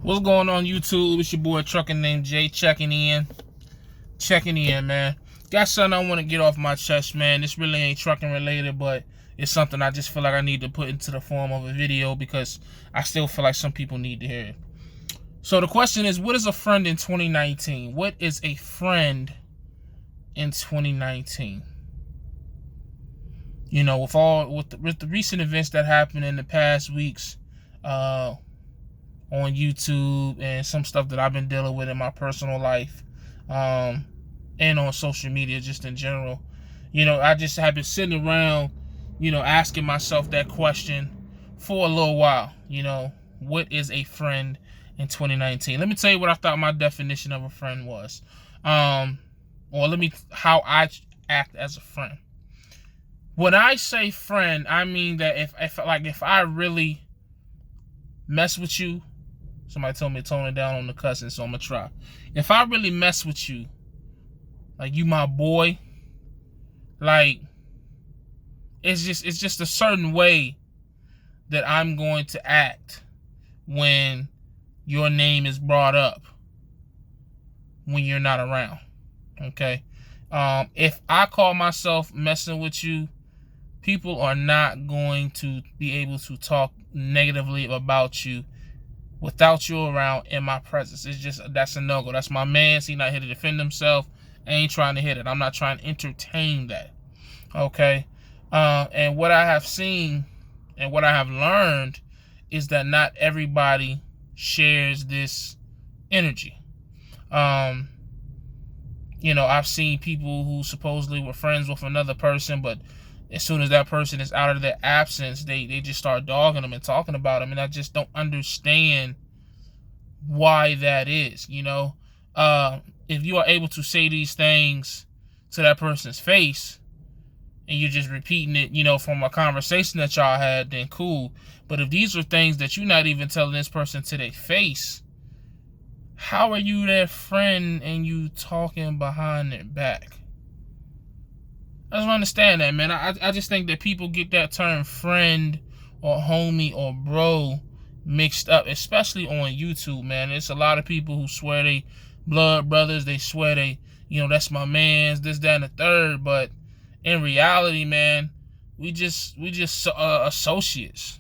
What's going on, YouTube? It's your boy Trucking named Jay checking in, man. Got something I want to get off my chest, man. This really ain't trucking related, but it's something I just feel like I need to put into the form of a video because I still feel like some people need to hear it. So the question is, what is a friend in 2019? What is a friend in 2019? You know, with the recent events that happened in the past weeks, on YouTube and some stuff that I've been dealing with in my personal life, and on social media just in general. You know, I just have been sitting around, asking myself that question for a little while. What is a friend in 2019? Let me tell you what I thought my definition of a friend was. How I act as a friend. When I say friend, I mean that if I really mess with you, somebody told me to tone it down on the cussing, so I'm gonna try. If I really mess with you, like you my boy, like it's just a certain way that I'm going to act when your name is brought up when you're not around. Okay? If I call myself messing with you, people are not going to be able to talk negatively about you without you around in my presence. That's a no-go. That's my man. He's not here to defend himself. I ain't trying to hit it. I'm not trying to entertain that. Okay? And what I have seen and what I have learned is that not everybody shares this energy. I've seen people who supposedly were friends with another person, but as soon as that person is out of their absence, they just start dogging them and talking about them. And I just don't understand why that is. If you are able to say these things to that person's face and you're just repeating it, from a conversation that y'all had, then cool. But if these are things that you're not even telling this person to their face, how are you their friend and you talking behind their back? I don't understand that, man. I just think that people get that term friend or homie or bro mixed up, especially on YouTube, man. There's a lot of people who swear they blood brothers. They swear they, that's my man's, this, that, and the third. But in reality, man, we just associates.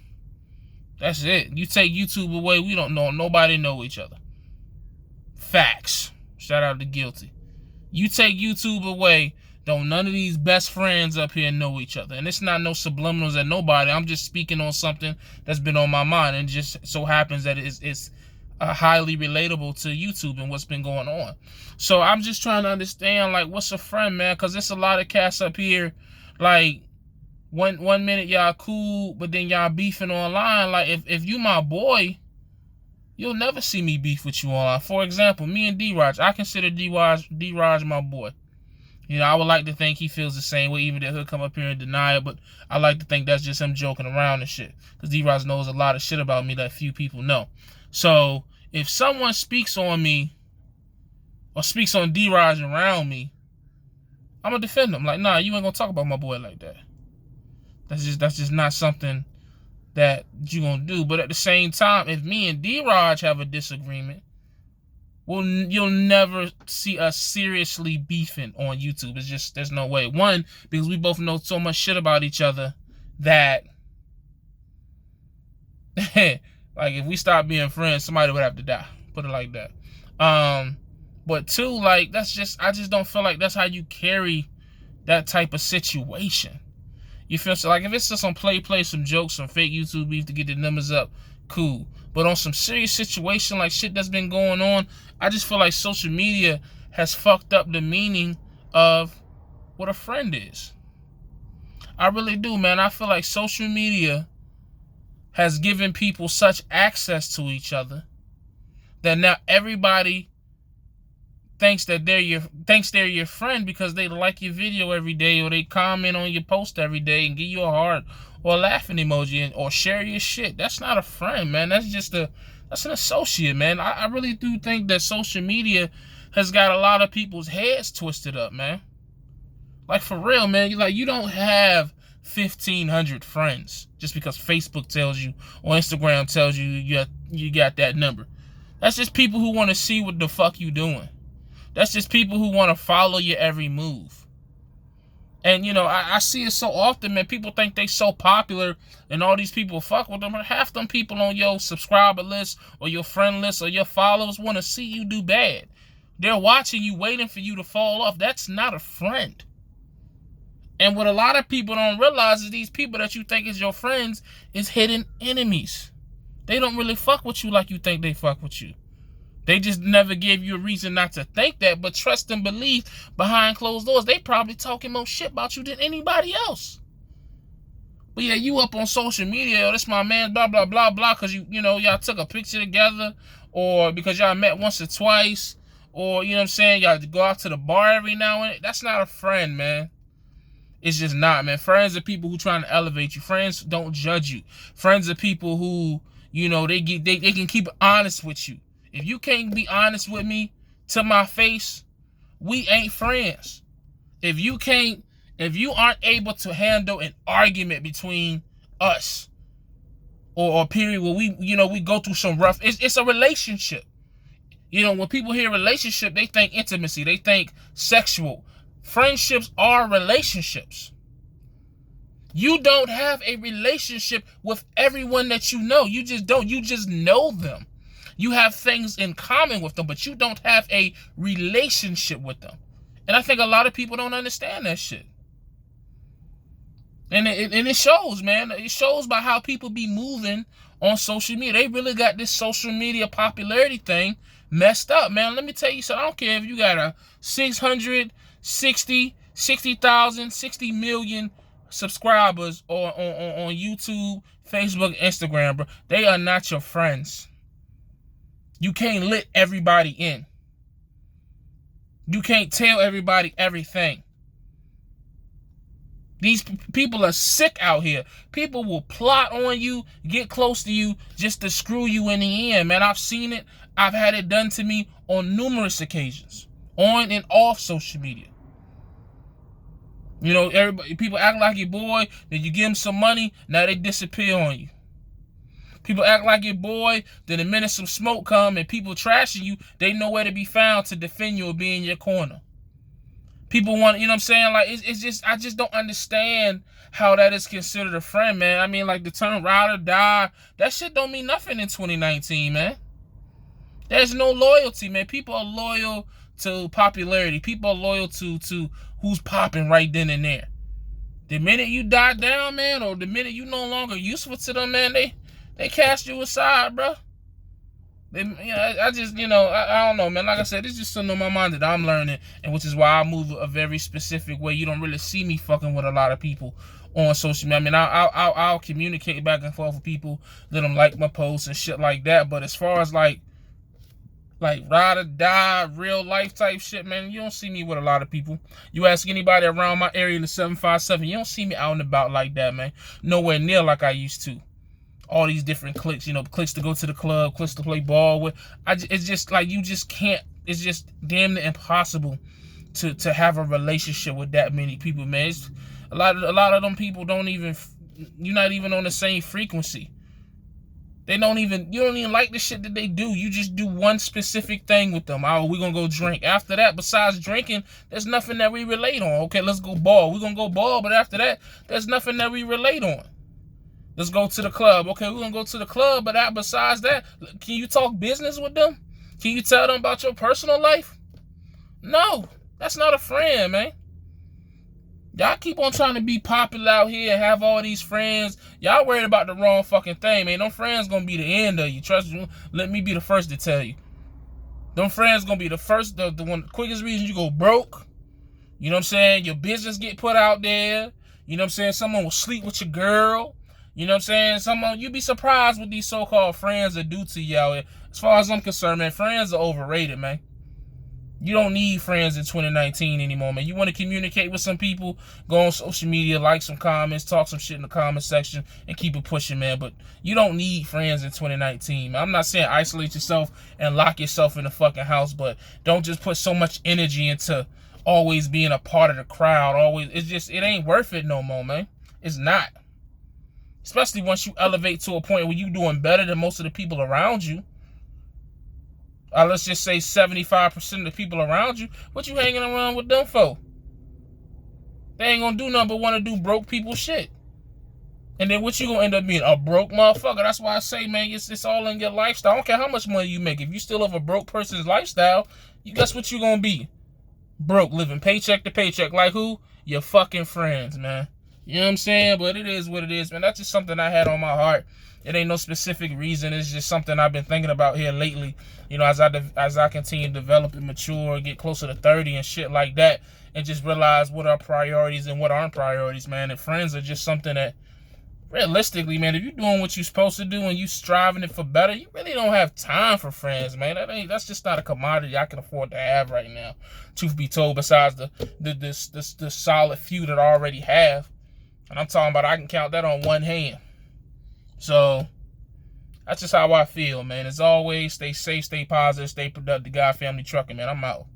That's it. You take YouTube away, we don't know. Nobody know each other. Facts. Shout out to Guilty. You take YouTube away, don't none of these best friends up here know each other. And it's not no subliminals at nobody. I'm just speaking on something that's been on my mind. And just so happens that it's highly relatable to YouTube and what's been going on. So I'm just trying to understand, like, what's a friend, man? Because there's a lot of cats up here, like, one minute y'all cool, but then y'all beefing online. Like, if you my boy, you'll never see me beef with you online. For example, me and D-Raj, I consider D-Raj my boy. I would like to think he feels the same way, even if he'll come up here and deny it. But I like to think that's just him joking around and shit. Because D-Raj knows a lot of shit about me that few people know. So if someone speaks on me or speaks on D-Raj around me, I'm going to defend him. Like, nah, you ain't going to talk about my boy like that. That's just not something that you going to do. But at the same time, if me and D-Raj have a disagreement, you'll never see us seriously beefing on YouTube. It's just, there's no way. One, because we both know so much shit about each other that, like, if we stop being friends, somebody would have to die. Put it like that. But two, like, I just don't feel like that's how you carry that type of situation. You feel so? Like, if it's just some play, some jokes, some fake YouTube beef to get the numbers up, cool. But on some serious situation, like shit that's been going on, I just feel like social media has fucked up the meaning of what a friend is. I really do, man. I feel like social media has given people such access to each other that now everybody thinks they're your friend because they like your video every day, or they comment on your post every day and give you a heart or a laughing emoji or share your shit. That's not a friend, man. That's an associate, man. I really do think that social media has got a lot of people's heads twisted up, man. Like, for real, man. You don't have 1,500 friends just because Facebook tells you or Instagram tells you you got that number. That's just people who want to see what the fuck you doing. That's just people who want to follow your every move. And, you know, I see it so often, man. People think they so popular and all these people fuck with them. Half them people on your subscriber list or your friend list or your followers want to see you do bad. They're watching you, waiting for you to fall off. That's not a friend. And what a lot of people don't realize is these people that you think is your friends is hidden enemies. They don't really fuck with you like you think they fuck with you. They just never gave you a reason not to think that, but trust and believe behind closed doors, they probably talking more shit about you than anybody else. But yeah, you up on social media, oh, this my man, blah, blah, blah, blah, because you know, y'all took a picture together, or because y'all met once or twice, or, you know what I'm saying, y'all go out to the bar every now and then. That's not a friend, man. It's just not, man. Friends are people who trying to elevate you. Friends don't judge you. Friends are people who, you know, they can keep honest with you. If you can't be honest with me to my face, we ain't friends. If you aren't able to handle an argument between us or a period where we go through some rough, it's a relationship. You know, when people hear relationship, they think intimacy, they think sexual. Friendships are relationships. You don't have a relationship with everyone that you know. You just don't. You just know them. You have things in common with them, but you don't have a relationship with them. And I think a lot of people don't understand that shit. And it shows, man. It shows by how people be moving on social media. They really got this social media popularity thing messed up, man. Let me tell you something. I don't care if you got a 60,000, 60 million subscribers on YouTube, Facebook, Instagram, bro. They are not your friends. You can't let everybody in. You can't tell everybody everything. These people are sick out here. People will plot on you, get close to you, just to screw you in the end, man. I've seen it. I've had it done to me on numerous occasions, on and off social media. You know, people act like your boy, then you give them some money, now they disappear on you. People act like your boy, then the minute some smoke come and people trashing you, they know where to be found to defend you or be in your corner. People want, you know what I'm saying? Like, it's just, I just don't understand how that is considered a friend, man. I mean, like, the term ride or die, that shit don't mean nothing in 2019, man. There's no loyalty, man. People are loyal to popularity. People are loyal to who's popping right then and there. The minute you die down, man, or the minute you no longer useful to them, man, they cast you aside, bro. I just, you know, I don't know, man. Like I said, it's just something on my mind that I'm learning, and which is why I move a very specific way. You don't really see me fucking with a lot of people on social media. I mean, I'll communicate back and forth with people, let them like my posts and shit like that. But as far as like ride or die, real life type shit, man, you don't see me with a lot of people. You ask anybody around my area in the 757, you don't see me out and about like that, man. Nowhere near like I used to. All these different cliques, you know, cliques to go to the club, cliques to play ball with. It's just like, you just can't, it's just damn near impossible to have a relationship with that many people, man. It's, a lot of them people don't even, you're not even on the same frequency. You don't even like the shit that they do. You just do one specific thing with them. Oh, we're gonna go drink. After that, besides drinking, there's nothing that we relate on. Okay, let's go ball. We're gonna go ball, but after that, there's nothing that we relate on. Let's go to the club. Okay, we're gonna go to the club, but besides that, can you talk business with them? Can you tell them about your personal life? No, that's not a friend, man. Y'all keep on trying to be popular out here and have all these friends. Y'all worried about the wrong fucking thing, man. Them friends gonna be the end of you. Trust me. Let me be the first to tell you. Them friends gonna be the first, the quickest reason you go broke. You know what I'm saying? Your business get put out there. You know what I'm saying? Someone will sleep with your girl. You know what I'm saying? You'd be surprised what these so-called friends that do to you out here. As far as I'm concerned, man, friends are overrated, man. You don't need friends in 2019 anymore, man. You want to communicate with some people, go on social media, like some comments, talk some shit in the comment section, and keep it pushing, man. But you don't need friends in 2019, man. I'm not saying isolate yourself and lock yourself in the fucking house, but don't just put so much energy into always being a part of the crowd. It ain't worth it no more, man. It's not. Especially once you elevate to a point where you're doing better than most of the people around you. let's just say 75% of the people around you, what you hanging around with them for? They ain't gonna do nothing but want to do broke people shit. And then what you gonna end up being? A broke motherfucker. That's why I say, man, it's all in your lifestyle. I don't care how much money you make. If you still live a broke person's lifestyle, guess what you gonna be? Broke, living paycheck to paycheck. Like who? Your fucking friends, man. You know what I'm saying? But it is what it is, man. That's just something I had on my heart. It ain't no specific reason. It's just something I've been thinking about here lately. You know, as I continue to develop and mature, get closer to 30 and shit like that, and just realize what are priorities and what aren't priorities, man. And friends are just something that, realistically, man, if you're doing what you're supposed to do and you striving it for better, you really don't have time for friends, man. That's just not a commodity I can afford to have right now. Truth be told, besides the solid few that I already have. And I'm talking about I can count that on one hand. So that's just how I feel, man. As always, stay safe, stay positive, stay productive. God, family, trucking, man. I'm out.